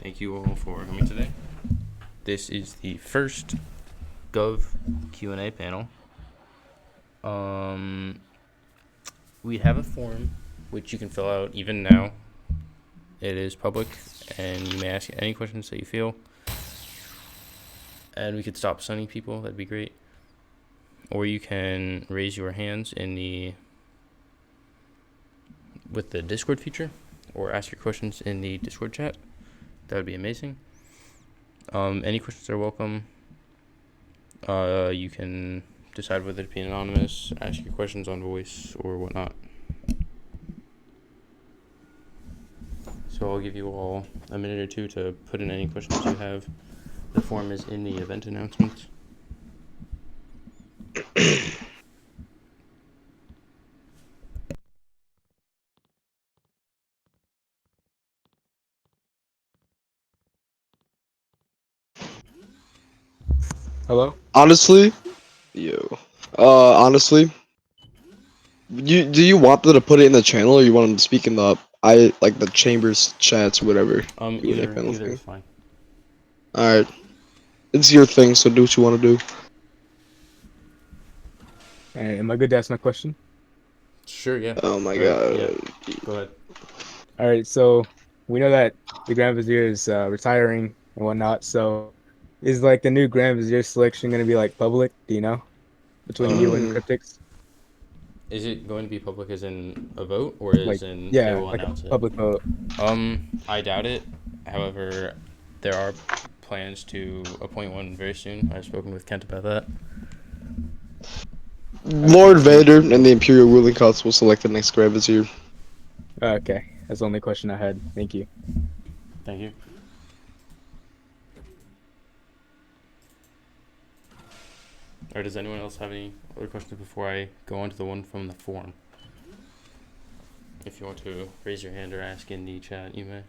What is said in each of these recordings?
Thank you all for coming today. This is the first Gov Q&A panel. We have a form which you can fill out even now. It is public, and you may ask any questions that you feel. And we could stop sunning people, that'd be great. Or you can raise your hands with the Discord feature, or ask your questions in the Discord chat. That would be amazing. Any questions are welcome. You can decide whether to be anonymous, ask your questions on voice, or whatnot. So I'll give you all a minute or two to put in any questions you have. The form is in the event announcements. Hello? Honestly, honestly, do you want them to put it in the channel, or you want them to speak in the chambers chats, whatever? Q&A Either panel is thing. fine. All right, it's your thing, so do what you want to do. Am I good to ask my question? Sure, yeah. Oh my Or, god. yeah. Go ahead. All right, so we know that the Grand Vizier is retiring and whatnot. So is like the new Grand Vizier selection going to be like public? Do you know? Between you and Mm, Cryptics? Is it going to be public as in a vote, or as Like, in they yeah, will like a announce it? public vote. I doubt it. However, there are plans to appoint one very soon. I've spoken with Kent about that. Lord Vader and the Imperial ruling council will select the next Grand Vizier. Okay, that's the only question I had. Thank you. Thank you. Or does anyone else have any other questions before I go on to the one from the forum? If you want to raise your hand or ask in the chat, you may.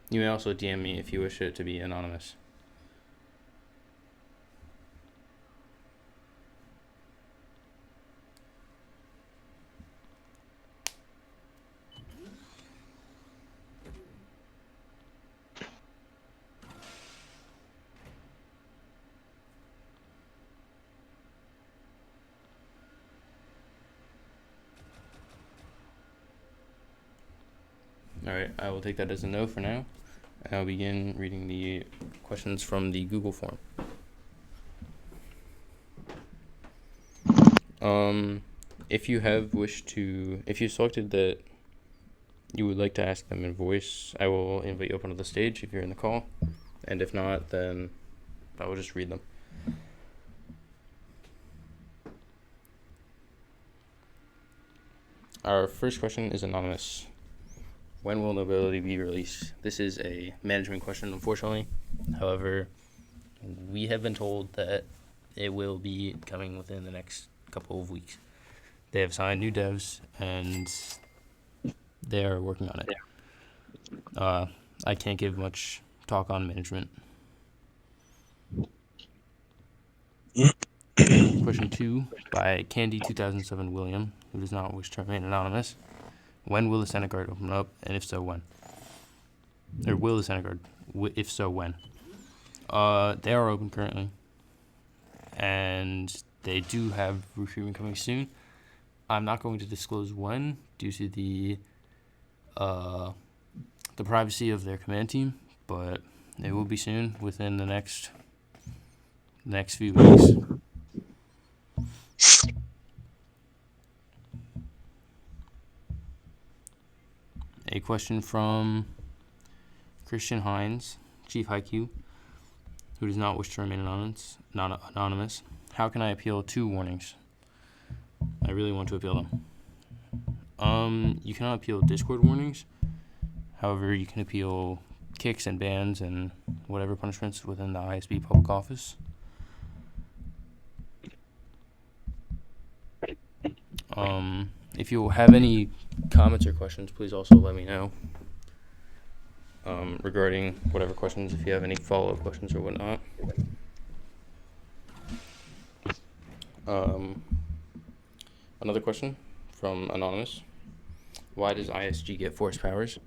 You may also DM me if you wish it to be anonymous. Alright, I will take that as a no for now. And I'll begin reading the questions from the Google form. If you selected that you would like to ask them in voice, I will invite you up onto the stage if you're in the call. And if not, then I will just read them. Our first question is anonymous. When will nobility be released? This is a management question, unfortunately. However, we have been told that it will be coming within the next couple of weeks. They have signed new devs, and they are working on it. I can't give much talk on management. Question 2 by Candy2007 William, who does not wish to remain anonymous. When will the Senate Guard open up, and if so, when? Or will the Senate Guard? If so, when? They are open currently, and they do have recruitment coming soon. I'm not going to disclose when due to the privacy of their command team, but it will be soon, within the next few weeks. A question from Christian Hines, Chief IQ, who does not wish to remain anonymous. How can I appeal 2 warnings? I really want to appeal them. You cannot appeal Discord warnings. However, you can appeal kicks and bans and whatever punishments within the ISB public office. If you have any comments or questions, please also let me know regarding whatever questions, if you have any follow-up questions or whatnot. Another question from Anonymous. Why does ISG get force powers?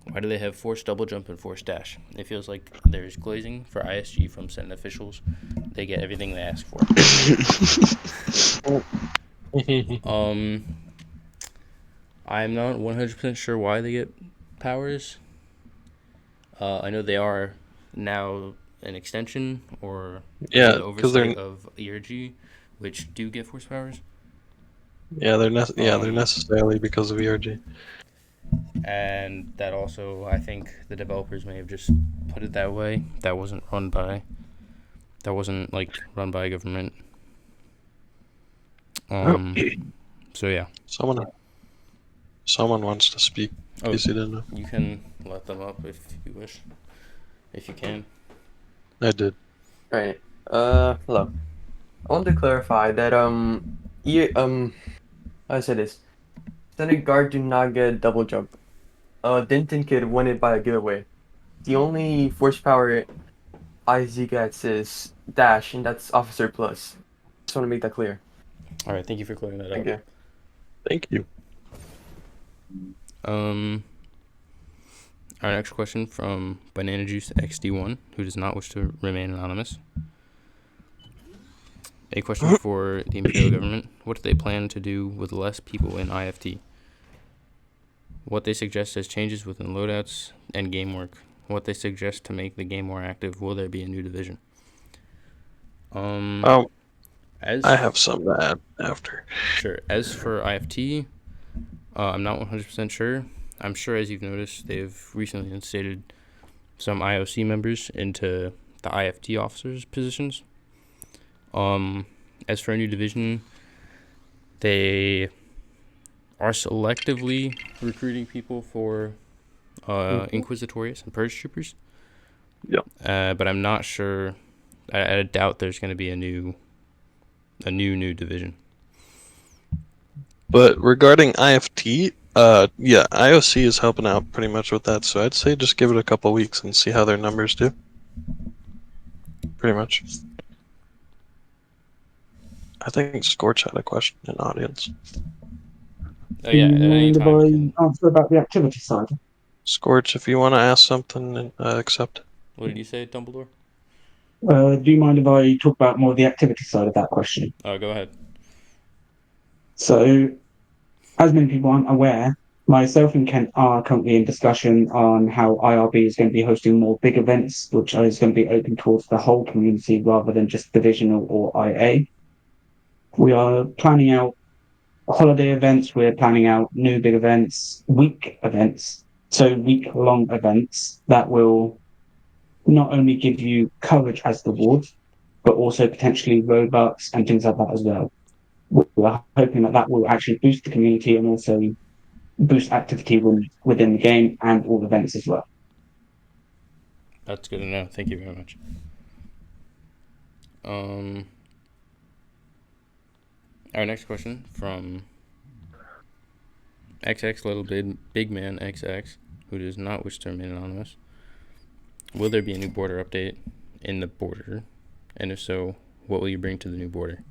Why do they have force double jump and force dash? It feels like there's glazing for ISG from Senate officials. They get everything they ask for. I'm not 100% sure why they get powers. I know they are now an extension or Yeah, the 'cause they're oversight of ERG, which do get force powers. they're Um, necessarily because of ERG. And that also, I think the developers may have just put it that way. That wasn't like run by a government. So yeah. Someone wants to speak. Oh, Casey didn't know. you can let them up if you wish, if you can. I did. Right. Hello. I want to clarify that I say this. Senate guard do not get double jump. Denton could win it by a giveaway. The only force power IZ gets is dash, and that's officer plus. Just want to make that clear. All right, thank you for clearing that Thank up. you. Thank you. Our next question from Banana Juice XD1, who does not wish to remain anonymous. A question for the Imperial government. What do they plan to do with less people in IFT? What they suggest as changes within loadouts and game work. What they suggest to make the game more active. Will there be a new division? I have some to add after. Sure. As for IFT, I'm not 100% sure. I'm sure, as you've noticed, they've recently instated some IOC members into the IFT officers' positions. As for a new division, they are selectively recruiting people for Inquisitorius and Purge Troopers. Yep. But I'm not sure. I doubt there's going to be a new division. But regarding IFT, yeah, IOC is helping out pretty much with that, so I'd say just give it a couple weeks and see how their numbers do. Pretty much. I think Scorch had a question in the audience. Oh yeah, at any time you can. Answer about the activity side. Scorch, if you want to ask something, accept. What did you say, Dumbledore? Do you mind if I talk about more of the activity side of that question? Go ahead. So, as many people aren't aware, myself and Kent are currently in discussion on how IRB is going to be hosting more big events, which is going to be open towards the whole community rather than just divisional or IA. We are planning out holiday events, we're planning out new big events, week events, so week-long events that will not only give you coverage as the ward, but also potentially Robux and things like that as well. We're hoping that that will actually boost the community and also boost activity within the game and all events as well. That's good to know. Thank you very much. Our next question from XX Little Big Man XX, who does not wish to remain anonymous. Will there be a new border update in the border? And if so, what will you bring to the new border?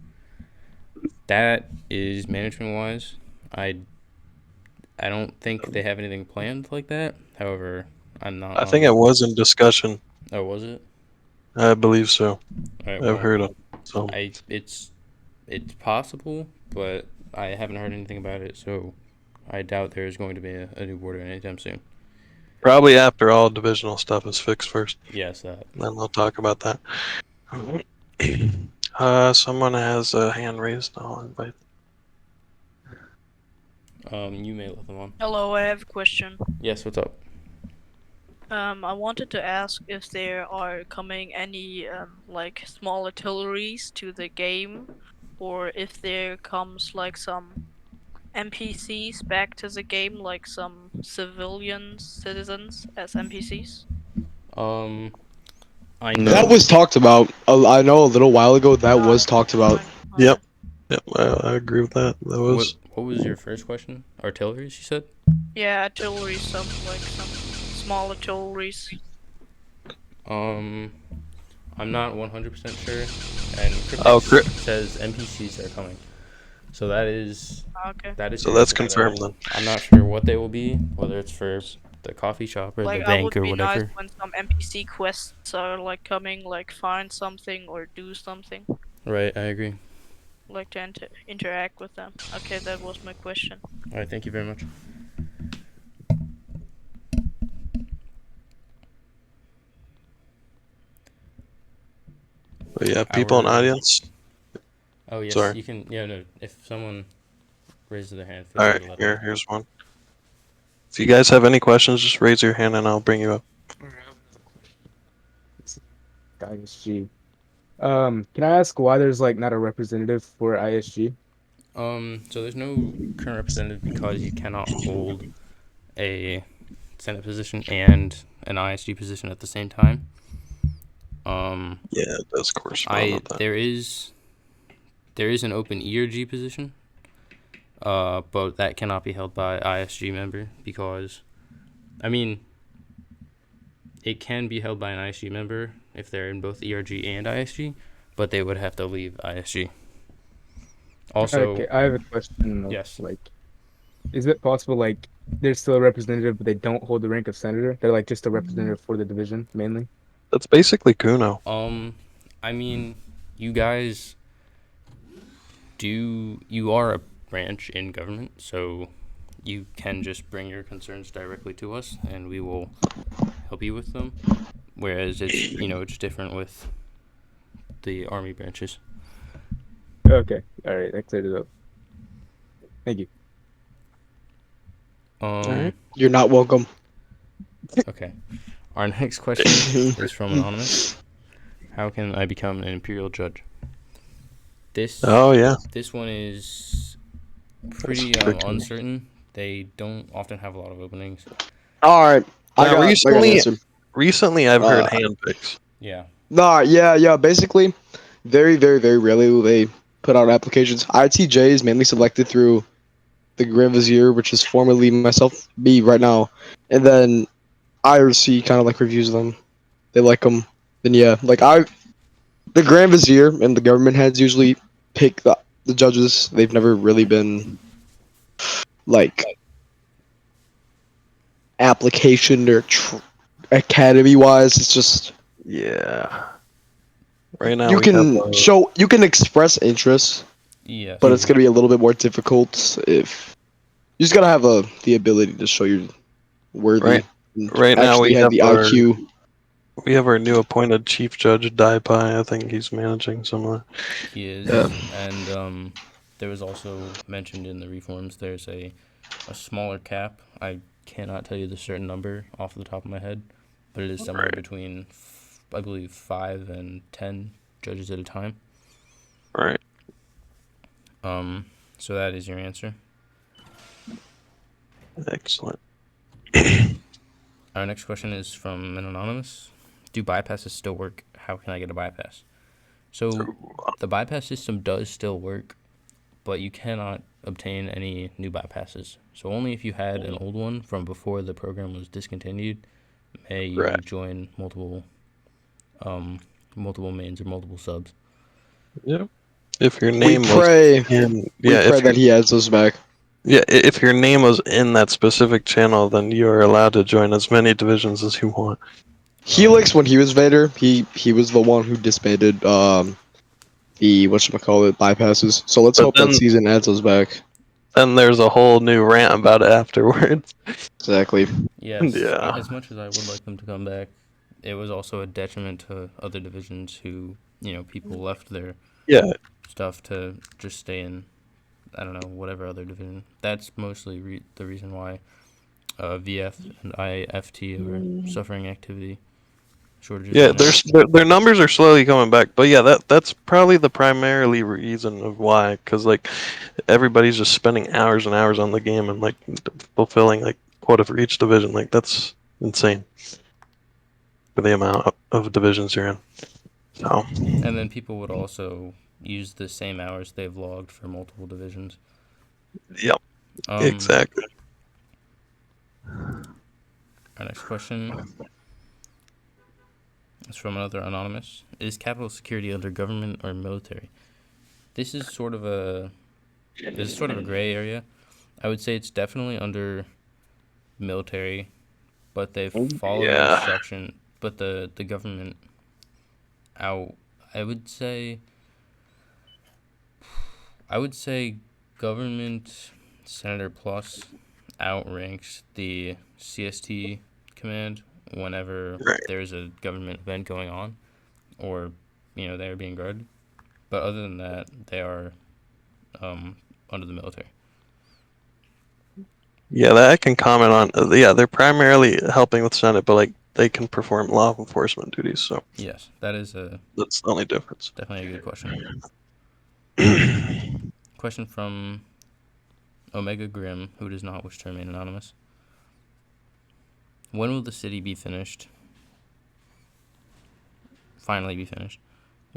That is management-wise. I don't think they have anything planned like that. However, I'm not. I think it was in discussion. Oh, was it? I believe so. All right, I've heard of some. It's possible, but I haven't heard anything about it, so I doubt there is going to be a new border anytime soon. Probably after all divisional stuff is fixed first. Yes, that. Then they'll talk about that. Someone has a hand raised. I'll invite. You may let them on. Hello, I have a question. Yes, what's up? I wanted to ask if there are coming any like small artilleries to the game, or if there comes like some NPCs back to the game, like some citizens as NPCs. I know That was talked about. I know a little while ago that was talked about. Yep. Yep, I agree with that. That was. What was your first question? Artilleries, you said? Yeah, artillery, some small artilleries. I'm not 100% sure and Oh, Cryptix says NPCs are coming. So that is Okay. so your that's answer for that. confirmed then. I'm not sure what they will be, whether it's for the coffee shop or Like, the I bank would or be nice whatever. when some NPC quests are like coming, like find something or do something, Right, I agree. like to interact with them. Okay, that was my question. All right, thank you very much. But yeah, people in Our- audience. Oh yes, Sorry. you can. Yeah, no. If someone raises their hand, feel All free right, to let them know. here's one. If you guys have any questions, just raise your hand and I'll bring you up. ISG. Can I ask why there's like not a representative for ISG? So there's no current representative because you cannot hold a Senate position and an ISG position at the same time. Yeah, it does correspond with that. There is an open ERG position, but that cannot be held by ISG member because, I mean, it can be held by an ISG member if they're in both ERG and ISG, but they would have to leave ISG. Also, Okay, I have a question though. yes. Like, is it possible like there's still a representative, but they don't hold the rank of senator? They're like just a representative for the division mainly. That's basically Kuno. I mean, you guys you are a branch in government, so you can just bring your concerns directly to us and we will help you with them. Whereas it's different with the army branches. Okay, all right, that cleared it up. Thank you. Alright. You're not welcome. Okay. Our next question is from Anonymous. How can I become an Imperial judge? Oh yeah. This one is pretty tricky. uncertain. They don't often have a lot of openings. All right, I Now, got an recently, answer. recently I've heard handpicks. Yeah. Nah, yeah. Basically, very, very, very rarely will they put out applications. ITJ is mainly selected through the Grand Vizier, which is formerly myself, me right now, and then IRC kind of like reviews them. They like them. Then yeah, the Grand Vizier and the government heads usually pick the judges. They've never really been like application or academy wise. It's just Yeah. Right now you we have you can express interest, Yes. but it's gonna be a little bit more difficult if you just gotta have the ability to show you're worthy. And right now actually we have have the IQ. our new appointed chief judge Daipai. I think he's managing somewhere. He is. Yeah. And there was also mentioned in the reforms there's a smaller cap. I cannot tell you the certain number off the top of my head, but it is somewhere between, I believe, 5 and 10 judges at a time. Right. So that is your answer. Excellent. Our next question is from an anonymous. Do bypasses still work? How can I get a bypass? So the bypass system does still work, but you cannot obtain any new bypasses. So only if you had an old one from before the program was discontinued may you join multiple mains or multiple subs. Yep. If your We name pray, was in, we pray that he adds those back. Yeah, if your name was in that specific channel, then you are allowed to join as many divisions as you want. Helix, when he was Vader, he was the one who disbanded the whatchamacallit bypasses. So let's But hope that season adds those back. then there's a whole new rant about it afterwards. Exactly. Yes, Yeah. as much as I would like them to come back, it was also a detriment to other divisions who, people left their Yeah. stuff to just stay in, I don't know, whatever other division. That's mostly the reason why VF and IFT are suffering activity shortages. Yeah, right now. their numbers are slowly coming back, but yeah, that's probably the primarily reason of why, because like everybody's just spending hours and hours on the game and like fulfilling like quota for each division. Like that's insane for the amount of divisions you're in. So. And then people would also use the same hours they've logged for multiple divisions. Yep. Exactly. Our next question It's from another anonymous. Is capital security under government or military? This is sort of a gray area. I would say it's definitely under military, but they follow the Yeah. instruction. But the government out. I would say government senator plus outranks the CST command whenever Right. there's a government event going on, or they're being guarded. But other than that, they are under the military. Yeah, that I can comment on. Yeah, they're primarily helping with Senate, but like they can perform law enforcement duties. So Yes, that is that's the only difference. definitely a good question. Question from Omega Grim, who does not wish to remain anonymous. When will the city be finished? Finally be finished.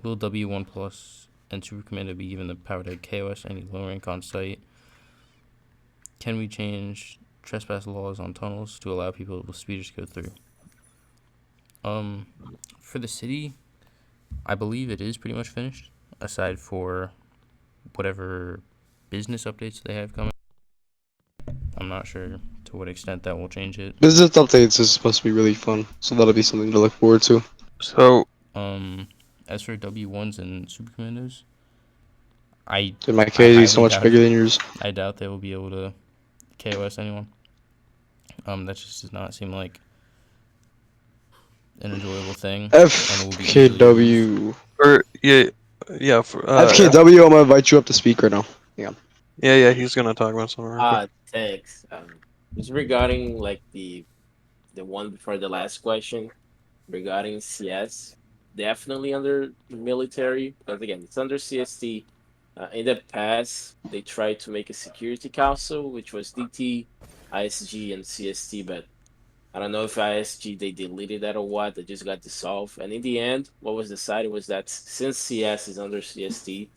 Will W1 Plus and Super Commando be given the power to KOS any low rank on site? Can we change trespass laws on tunnels to allow people with speeders to go through? For the city, I believe it is pretty much finished, aside for whatever business updates they have coming. I'm not sure to what extent that will change it. Business updates is supposed to be really fun, so that'll be something to look forward to. So as for W1s and Super Commandos, I Dude, my KZ is so highly much doubt bigger it. than yours. I doubt they will be able to KOS anyone. That just does not seem like an enjoyable thing. And it will be easily used. FKW. or yeah. For, FKW, I'm gonna invite you up to speak right now. yeah. He's gonna talk about something real quick. Thanks. Just regarding like the one before the last question regarding CS, definitely under military, because again, it's under CST. In the past, they tried to make a security council, which was DT, ISG, and CST, but I don't know if ISG they deleted that or what. They just got dissolved. And in the end, what was decided was that since CS is under CST,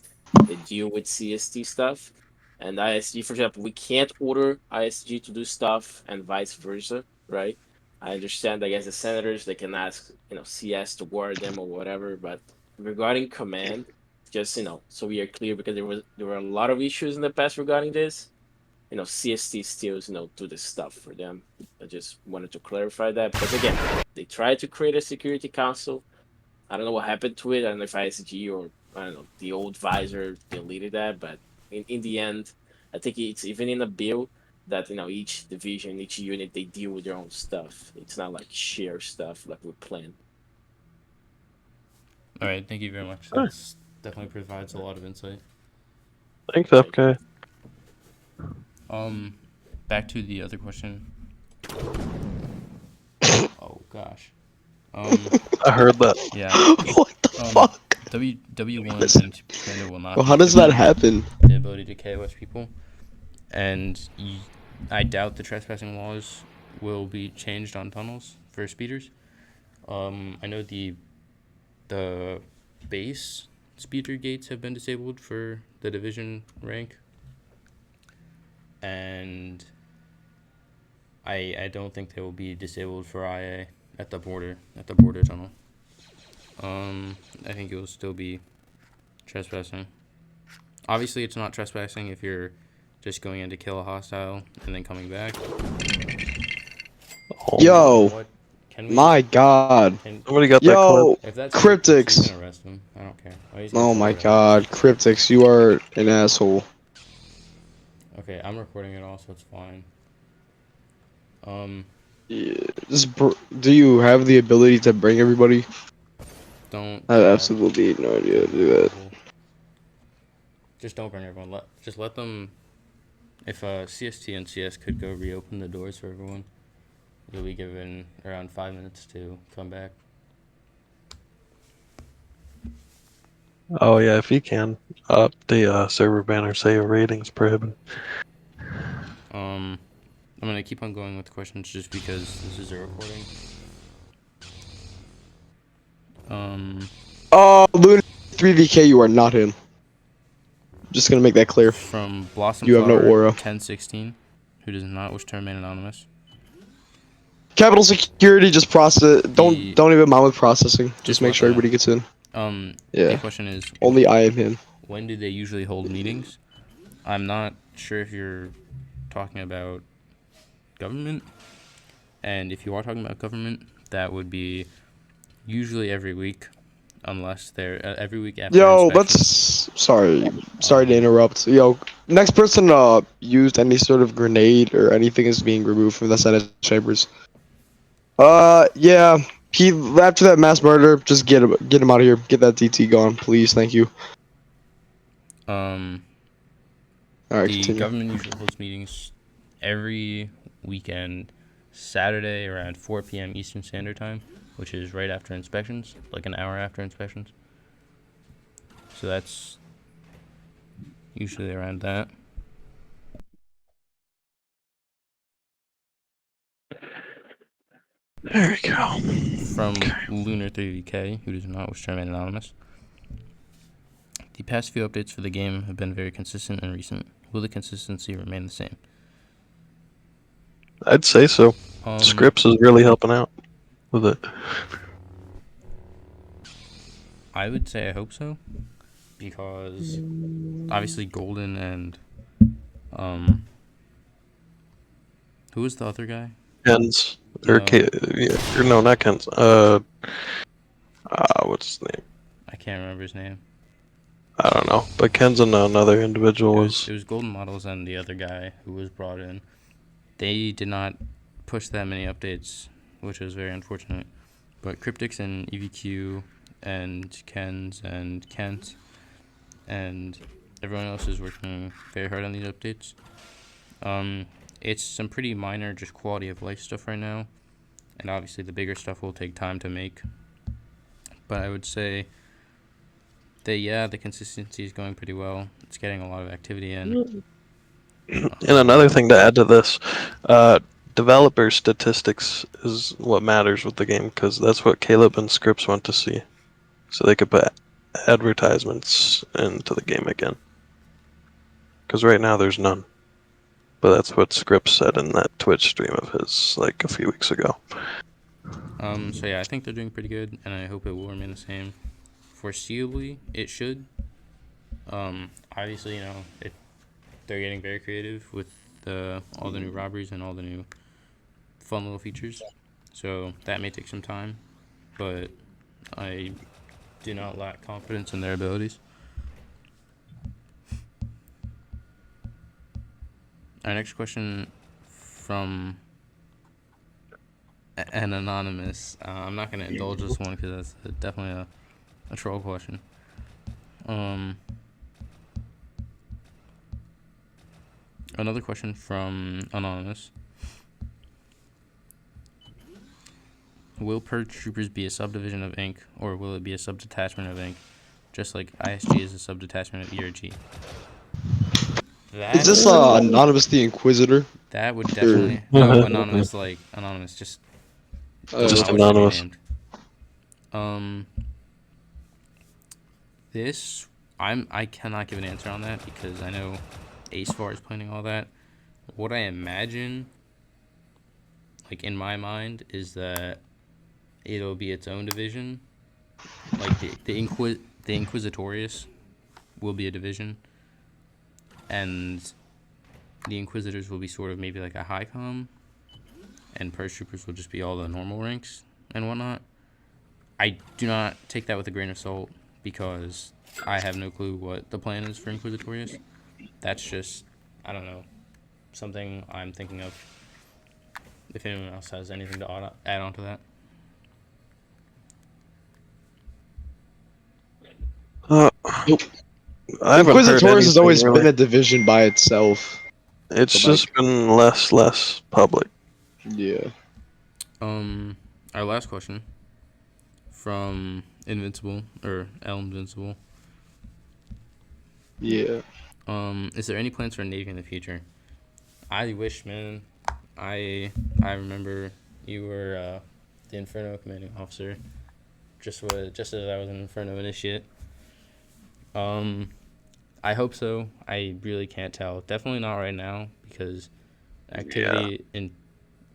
they deal with CST stuff. And ISG, for example, we can't order ISG to do stuff and vice versa, right? I understand. I guess the senators they can ask, CS to guard them or whatever. But regarding command, just so we are clear, because there were a lot of issues in the past regarding this. CST still, do this stuff for them. I just wanted to clarify that because again, they tried to create a security council. I don't know what happened to it. I don't know if ISG or I don't know the old visor deleted that, but in the end, I think it's even in a bill that each division, each unit, they deal with their own stuff. It's not like share stuff like we planned. All right, thank you very much. That's definitely provides a lot of insight. Thanks, FK. Back to the other question. Oh gosh. I heard that. Yeah. What the fuck? W1 and Super Commando will not. Well, be how does that given happen? The ability to KOS people, and I doubt the trespassing laws will be changed on tunnels for speeders. I know the base speeder gates have been disabled for the division rank, and I don't think they will be disabled for IA at the border tunnel. I think it will still be trespassing. Obviously, it's not trespassing if you're just going in to kill a hostile and then coming back. Yo, What? Can we? my God. Somebody got that Yo, If that's him, he's Cryptics. gonna arrest him. I don't care. Oh, he's gonna Oh tell my everyone. God, Cryptics, you are an asshole. Okay, I'm recording it all, so it's fine. Yeah, do you have the ability to bring everybody? Don't. I have Yeah, absolutely no idea to do that. just don't bring everyone. Let them. If CST and CS could go reopen the doors for everyone, you'll be given around 5 minutes to come back. Oh yeah, if you can up the server banner, say a ratings prohibited. I'm gonna keep on going with the questions just because this is a recording. Luna 3VK, you are not him. Just gonna make that clear. From Blossom You have no Flower aura. 1016, who does not wish to remain anonymous. Capital security, just process. The- Don't even mind with processing. Just Just make let sure them everybody gets in. The Yeah. question is, Only I am him. when do they usually hold meetings? I'm not sure if you're talking about government, and if you are talking about government, that would be usually every week, unless they're every week after Yo, inspections. sorry to interrupt. Yo, next person used any sort of grenade or anything is being removed from the Senate chambers. Yeah. He after that mass murder, just get him out of here. Get that DT gone, please. Thank you. Um, All right, the continue. government usually holds meetings every weekend, Saturday around 4 p.m. Eastern Standard Time, which is right after inspections, like an hour after inspections. So that's usually around that. There we go. From Lunar 30K, who does not wish to remain anonymous. The past few updates for the game have been very consistent and recent. Will the consistency remain the same? I'd say so. Scripps is really helping out with it. I would say I hope so, because obviously Golden and who was the other guy? Ken's No. no, not Ken's. What's his name? I can't remember his name. I don't know, but Ken's and another individual It was Golden Models and the other guy who was brought in. They did not push that many updates, which was very unfortunate. But Cryptics and EVQ and Ken's and Kent and everyone else is working very hard on these updates. It's some pretty minor, just quality of life stuff right now, and obviously the bigger stuff will take time to make. But I would say that the consistency is going pretty well. It's getting a lot of activity in. And another thing to add to this, developer statistics is what matters with the game, because that's what Caleb and Scripps want to see, so they could put advertisements into the game again. Because right now there's none. But that's what Scripps said in that Twitch stream of his like a few weeks ago. So yeah, I think they're doing pretty good, and I hope it will remain the same. Foreseeably, it should. Obviously, if they're getting very creative with all the new robberies and all the new fun little features, so that may take some time, but I do not lack confidence in their abilities. Our next question from an anonymous. I'm not going to indulge this one because that's definitely a troll question. Another question from anonymous. Will Purge Troopers be a subdivision of Inc., or will it be a subdetachment of Inc., just like ISG is a subdetachment of ERG? Is this Anonymous the Inquisitor? That would definitely no anonymous just Just not wish to be anonymous. named. This I cannot give an answer on that because I know AceFar is planning all that. What I imagine, like in my mind, is that it'll be its own division. Like the Inquisitorius will be a division, and the Inquisitors will be sort of maybe like a high com, and Purge Troopers will just be all the normal ranks and whatnot. I do not take that with a grain of salt because I have no clue what the plan is for Inquisitorius. That's just, I don't know, something I'm thinking of. If anyone else has anything to add on to that. Nope. I haven't heard Inquisitorius has always anything, been really. a division by itself. It's But, just been less public. Yeah. Our last question from Invincible or El Invincible. Yeah. Is there any plans for a Navy in the future? I wish, man. I remember you were the Inferno commanding officer, just as I was an Inferno initiate. I hope so. I really can't tell. Definitely not right now because activity in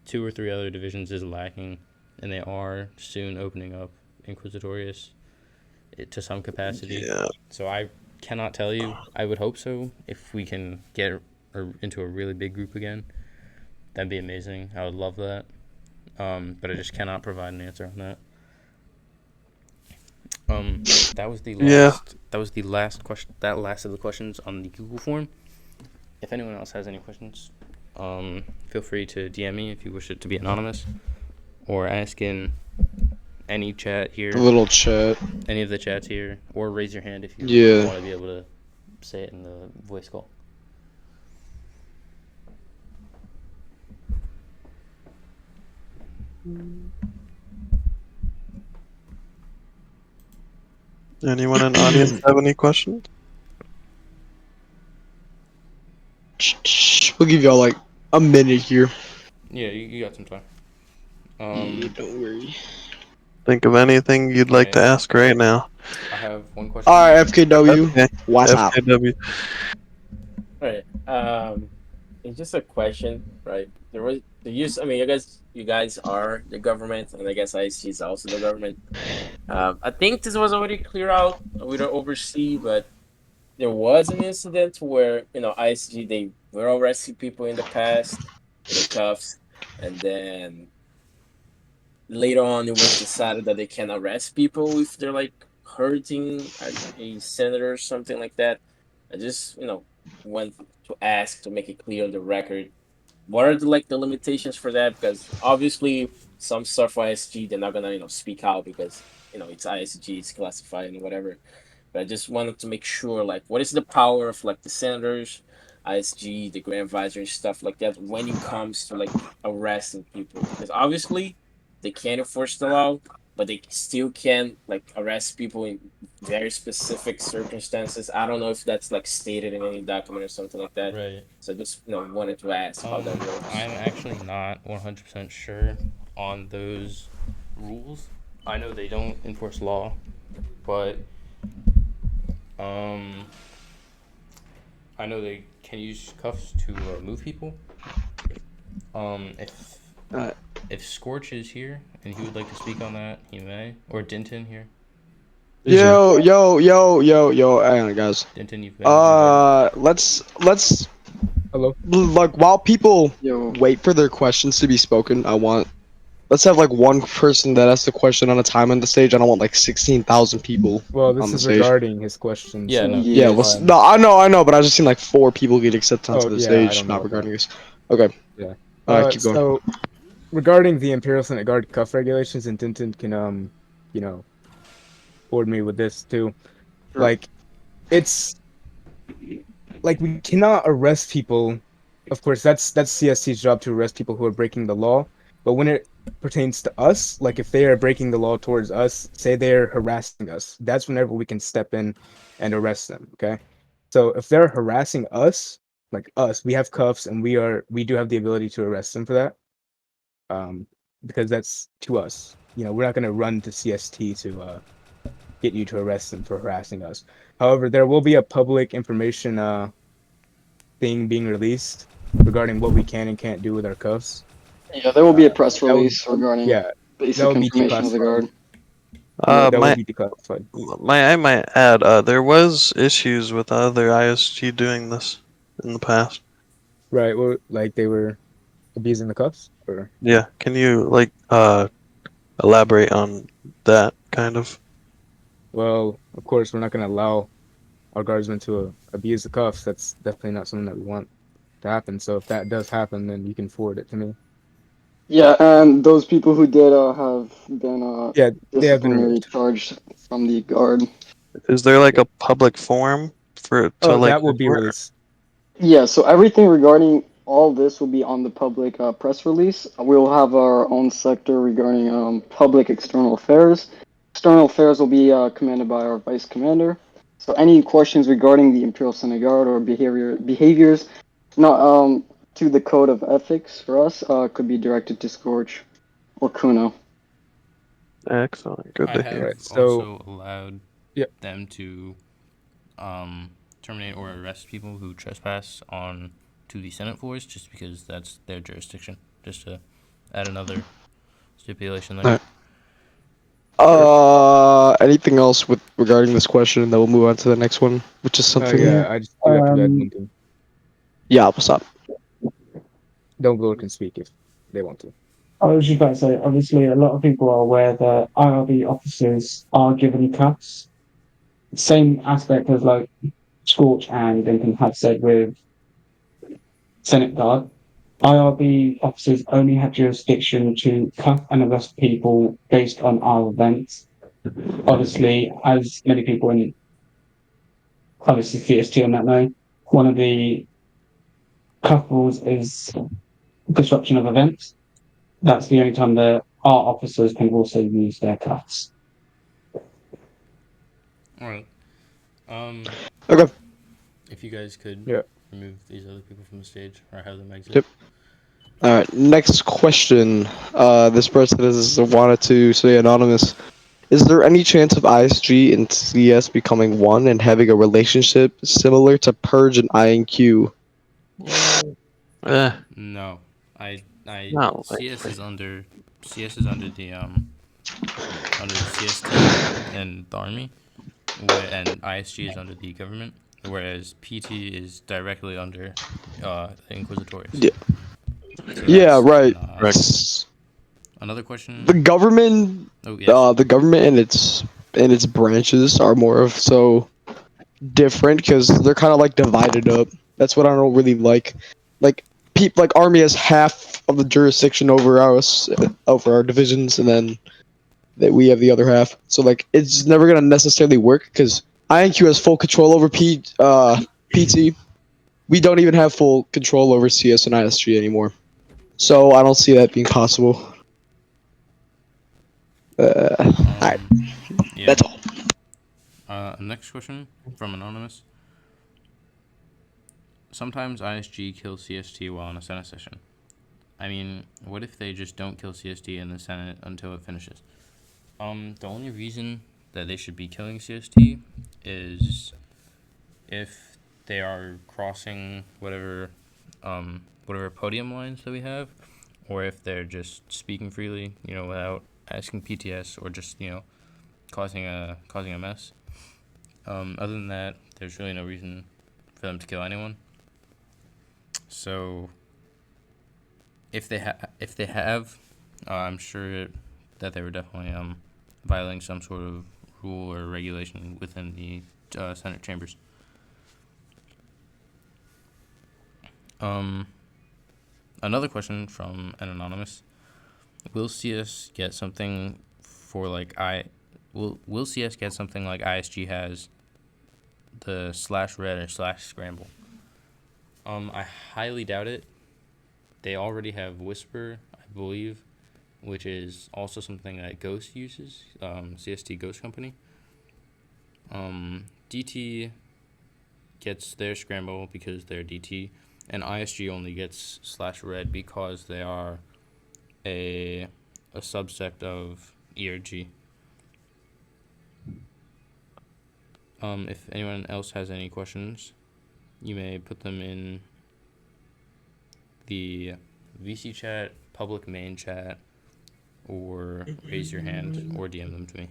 2 or 3 other divisions is lacking, and they are soon opening up Inquisitorius to some capacity. Yeah. So I cannot tell you. I would hope so. If we can get into a really big group again, that'd be amazing. I would love that. But I just cannot provide an answer on that. That was the last. Yeah. That was the last question. That last of the questions on the Google form. If anyone else has any questions, feel free to DM me if you wish it to be anonymous, or ask in any chat here, The little chat. any of the chats here, or raise your hand if you Yeah. want to be able to say it in the voice call. Anyone in the audience have any questions? We'll give y'all like a minute here. Yeah, you got some time. Don't worry. Think of anything you'd like to Alright. ask right now. I have one question. All right, FKW. Okay. What's up? FKW. All right. It's just a question, right? There was the use. I mean, you guys are the government, and I guess ISG is also the government. I think this was already cleared out. We don't oversee, but there was an incident where ISG they were arresting people in the past with the cuffs, and then later on it was decided that they can arrest people if they're like hurting a senator or something like that. I just went to ask to make it clear on the record what are the limitations for that, because obviously some stuff for ISG they're not gonna speak out because it's ISG, it's classified and whatever. But I just wanted to make sure, like, what is the power of like the senators, ISG, the grand advisor, and stuff like that when it comes to like arresting people? Because obviously they can't enforce the law, but they still can like arrest people in very specific circumstances. I don't know if that's like stated in any document or something like that. Right. So just wanted to ask how that works. I'm actually not 100% sure on those rules. I know they don't enforce law, but I know they can use cuffs to move people. If Uh, if Scorch is here and he would like to speak on that, he may. Or Denton here. yo, hang on, guys. Denton, you've been invited. Let's Hello. like while people Yo, wait for their questions to be spoken, let's have like one person that asks the question on a time on the stage. I don't want like 16,000 people Well, on this the is stage. regarding his question. Yeah, So, no. Yeah, yes. no, I know, but I just seen like 4 people get accepted onto oh the yeah, I stage, don't know not about regarding that. this. Okay, Yeah. keep going. So regarding the Imperial Senate Guard cuff regulations, and Tintin can you know, board me with this too. Sure. Like, it's like we cannot arrest people. Of course, that's CST's job to arrest people who are breaking the law. But when it pertains to us, like if they are breaking the law towards us, say they're harassing us, that's whenever we can step in and arrest them. Okay. So if they're harassing us, like us, we have cuffs and we do have the ability to arrest them for that. Because that's to us. We're not gonna run to CST to get you to arrest them for harassing us. However, there will be a public information thing being released regarding what we can and can't do with our cuffs. Yeah, there will be a press That would, release regarding yeah, that basic would be information of the declassified. guard. That My would be declassified. I might add, there was issues with other ISG doing this in the past. Right. Well, like they were abusing the cuffs, or Yeah, can you like elaborate on that kind of? well, of course, we're not going to allow our guardsmen to abuse the cuffs. That's definitely not something that we want to happen. So if that does happen, then you can forward it to me. Yeah, and those people who did have been Yeah, they have been disciplinary removed. charged from the guard. Is there like a public forum for it to Oh, like that will be report? released. Yeah, so everything regarding all this will be on the public press release. We'll have our own sector regarding public external affairs. External affairs will be commanded by our vice commander. So any questions regarding the Imperial Senate Guard or behaviors not to the code of ethics for us could be directed to Scorch or Kuno. Excellent, good I to have hear. Right. So also allowed yeah, them to terminate or arrest people who trespass on to the Senate floors, just because that's their jurisdiction. Just to add another stipulation there. Anything else with regarding this question, and then we'll move on to the next one, which is something. Yeah, I just do have to add Um, one thing. Yeah, what's up? Dumbledore can speak if they want to. I was just about to say, obviously, a lot of people are aware that IRB officers are given cuts. Same aspect as like Scorch and Lincoln have said with Senate Guard. IRB officers only have jurisdiction to cuff and arrest people based on our events. Obviously, as many people in obviously CST on that know, one of the cuff rules is disruption of events. That's the only time that our officers can also use their cuffs. All right. Okay. If you guys could Yeah. remove these other people from the stage or have them exit. Yep. All right. Next question. This person is wanted to say anonymous. Is there any chance of ISG and CS becoming one and having a relationship similar to Purge and INQ? No, I Not CS likely. is under the under the CST and the army, and ISG is under the government, whereas PT is directly under the Inquisitorius. Yeah. So Yeah. that's Right. not Right. another question. The government, Oh yes. the government and its branches are more of so different because they're kind of like divided up. That's what I don't really like. Like like army has half of the jurisdiction over us, over our divisions, and then that we have the other half. So like it's never gonna necessarily work because INQ has full control over PT. We don't even have full control over CS and ISG anymore. So I don't see that being possible. Alright, Yeah. that's all. Next question from anonymous. Sometimes ISG kills CST while in a Senate session. I mean, what if they just don't kill CST in the Senate until it finishes? The only reason that they should be killing CST is if they are crossing whatever podium lines that we have, or if they're just speaking freely, without asking PTS, or just causing a mess. Other than that, there's really no reason for them to kill anyone. So if they have, I'm sure that they were definitely violating some sort of rule or regulation within the Senate chambers. Another question from an anonymous: Will CS get something for like Will CS get something like ISG has, the /red or /scramble? I highly doubt it. They already have Whisper, I believe, which is also something that Ghost uses, CST Ghost Company. DT gets their scramble because they're DT, and ISG only gets /red because they are a subsect of ERG. If anyone else has any questions, you may put them in the VC chat, public main chat, or raise your hand or DM them to me.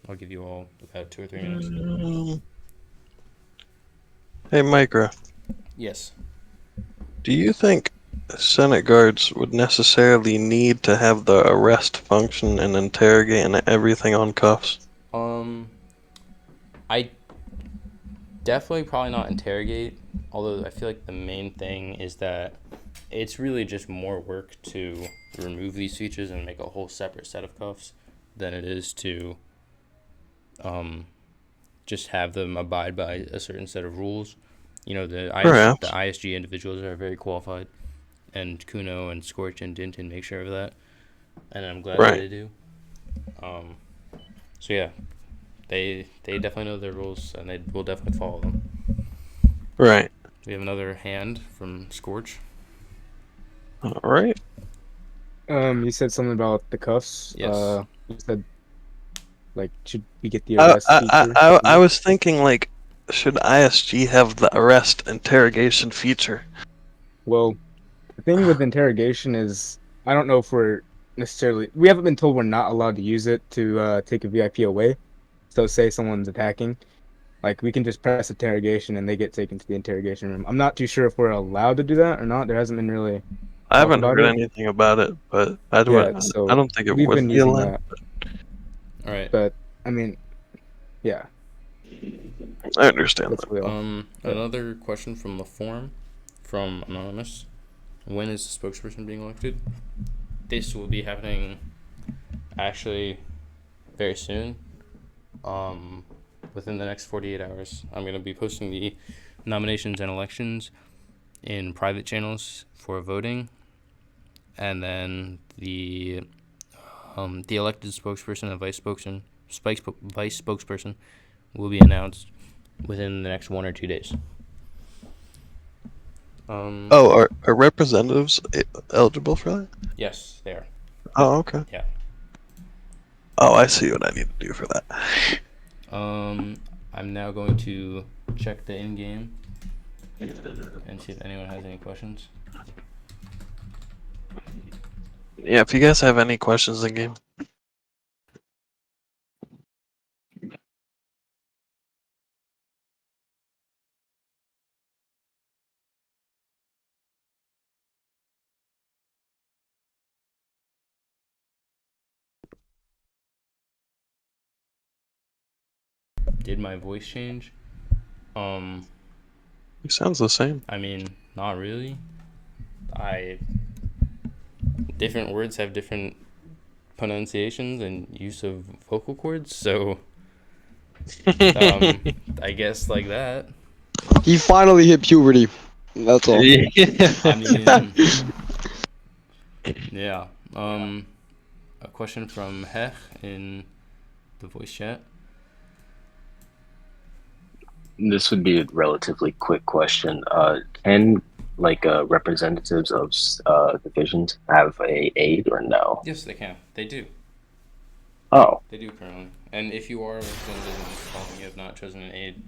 I'll give you all about 2 or 3 minutes. Hey, Micro, Yes. do you think Senate guards would necessarily need to have the arrest function and interrogate and everything on cuffs? I definitely probably not interrogate, although I feel like the main thing is that it's really just more work to remove these features and make a whole separate set of cuffs than it is to just have them abide by a certain set of rules. The Perhaps. ISG individuals are very qualified, and Kuno and Scorch and Dinton make sure of that, and I'm glad that Right. they do. So yeah, they definitely know their rules, and they will definitely follow them. Right. We have another hand from Scorch. All right. You said something about the cuffs. Yes. You said like should we get the arrest feature? I was thinking, like, should ISG have the arrest interrogation feature? Well, The thing with interrogation is, I don't know if we haven't been told we're not allowed to use it to take a VIP away. So say someone's attacking, like we can just press interrogation and they get taken to the interrogation room. I'm not too sure if we're allowed to do that or not. There hasn't been really I talk haven't about heard it. anything about it, but Yeah, I so don't think it we've would been be using allowed. that, All right. but I mean, yeah, I understand that's that. really all. Yeah. Another question from the forum, from Anonymous. When is the spokesperson being elected? This will be happening actually very soon. Within the next 48 hours, I'm going to be posting the nominations and elections in private channels for voting, and then the elected spokesperson and vice spokesperson will be announced within the next 1 or 2 days. Oh, are representatives eligible for that? Yes, they are. Oh, okay. Yeah. Oh, I see what I need to do for that. I'm now going to check the in-game and see if anyone has any questions. Yeah, if you guys have any questions in game. Did my voice change? It sounds the same. I mean, not really. Different words have different pronunciations and use of vocal cords, so I guess like that. He finally hit puberty. That's all. I mean, yeah. A question from Hech in the voice chat. This would be a relatively quick question. Can representatives of divisions have a aide or no? Yes, they can. They do. Oh, They do currently. And if you are a representative and you have not chosen an aide,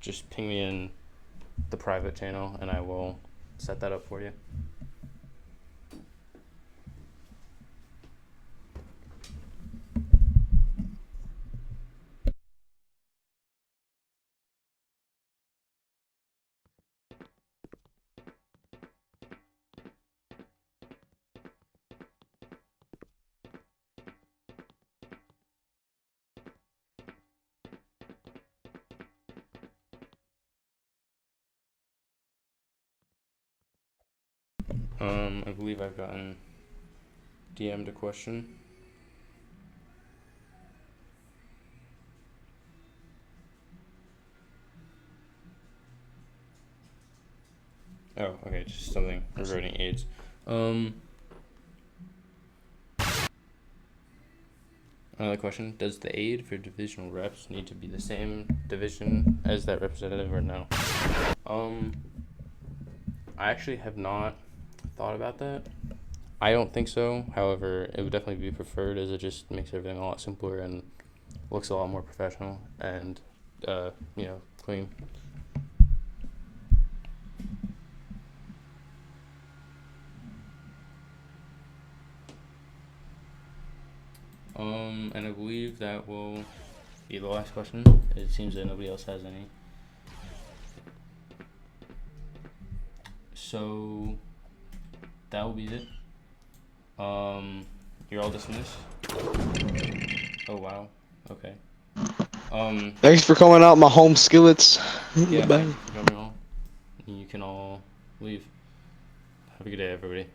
just ping me in the private channel and I will set that up for you. I believe I've gotten DM'd a question. Oh, okay, just something regarding AIDS. Another question: does the aide for divisional reps need to be the same division as that representative, or no? I actually have not thought about that. I don't think so. However, it would definitely be preferred, as it just makes everything a lot simpler and looks a lot more professional and, clean. And I believe that will be the last question. It seems that nobody else has any. So that will be it. You're all dismissed. Oh wow. Okay. Thanks for coming out my home skillets. Yeah, Bye. thank you for coming all. You can all leave. Have a good day, everybody.